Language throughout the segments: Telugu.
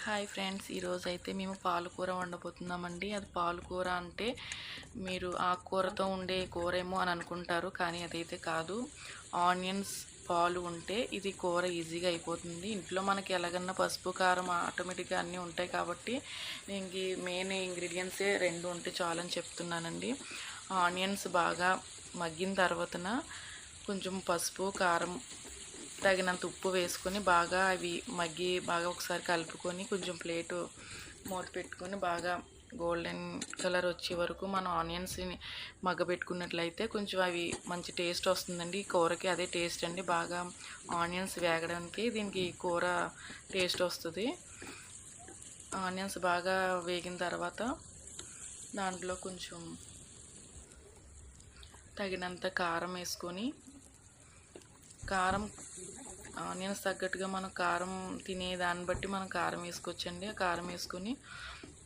హాయ్ ఫ్రెండ్స్, ఈరోజైతే మేము పాలకూర వండబోతున్నామండి. అది పాలకూర అంటే మీరు ఆకుకూరతో ఉండే కూరేమో అని అనుకుంటారు, కానీ అదైతే కాదు. ఆనియన్స్, పాలు ఉంటే ఇది కూర ఈజీగా అయిపోతుంది. ఇంట్లో మనకి ఎలాగన్నా పసుపు, కారం ఆటోమేటిక్గా అన్నీ ఉంటాయి కాబట్టి ఇంక మెయిన్ ఇంగ్రీడియంట్సే 2 ఉంటే చాలని చెప్తున్నానండి. ఆనియన్స్ బాగా మగ్గిన తర్వాతన కొంచెం పసుపు, కారం, తగినంత ఉప్పు వేసుకొని బాగా అవి మగ్గి బాగా ఒకసారి కలుపుకొని కొంచెం ప్లేటు మూత పెట్టుకొని బాగా గోల్డెన్ కలర్ వచ్చే వరకు మనం ఆనియన్స్ని మగ్గబెట్టుకున్నట్లయితే కొంచెం అవి మంచి టేస్ట్ వస్తుందండి. ఈ కూరకి అదే టేస్ట్ అండి. బాగా ఆనియన్స్ వేగడానికి దీనికి కూర టేస్ట్ వస్తుంది. ఆనియన్స్ బాగా వేగిన తర్వాత దాంట్లో కొంచెం తగినంత కారం వేసుకొని, కారం ఆనియన్స్ తగ్గట్టుగా మనం కారం తినే దాన్ని బట్టి మనం కారం వేసుకోవచ్చండి. ఆ కారం వేసుకొని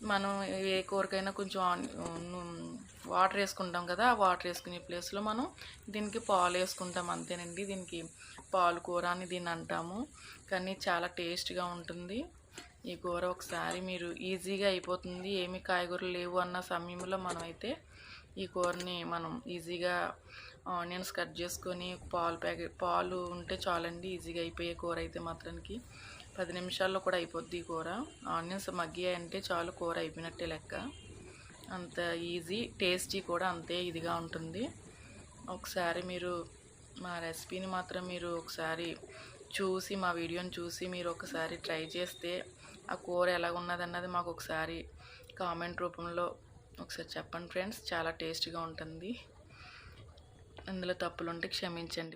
మనం ఏ కూరకైనా కొంచెం వాటర్ వేసుకుంటాం కదా, ఆ వాటర్ వేసుకునే ప్లేస్లో మనం దీనికి పాలు వేసుకుంటాం, అంతేనండి. దీనికి పాలు కూర అని దీన్ని అంటాము, కానీ చాలా టేస్ట్గా ఉంటుంది ఈ కూర. ఒకసారి మీరు ఈజీగా అయిపోతుంది. ఏమి కాయగూరలు లేవు అన్న సమయంలో మనమైతే ఈ కూరని మనం ఈజీగా ఆనియన్స్ కట్ చేసుకొని పాలు ఉంటే చాలండి. ఈజీగా అయిపోయే కూర అయితే మాత్రానికి 10 నిమిషాల్లో కూడా అయిపోద్ది ఈ కూర. ఆనియన్స్ మగ్గాయి అంటే చాలు, కూర అయిపోయినట్టే లెక్క. అంత ఈజీ, టేస్టీ కూడా అంతే ఇదిగా ఉంటుంది. ఒకసారి మీరు మా రెసిపీని మాత్రం మీరు ఒకసారి చూసి, మా వీడియోని చూసి మీరు ఒకసారి ట్రై చేస్తే ఆ కూర ఎలా ఉన్నదన్నది మాకు ఒకసారి కామెంట్ రూపంలో ఒకసారి చెప్పండి ఫ్రెండ్స్. చాలా టేస్ట్గా ఉంటుంది. అందులో తప్పులుంటే క్షమించండి.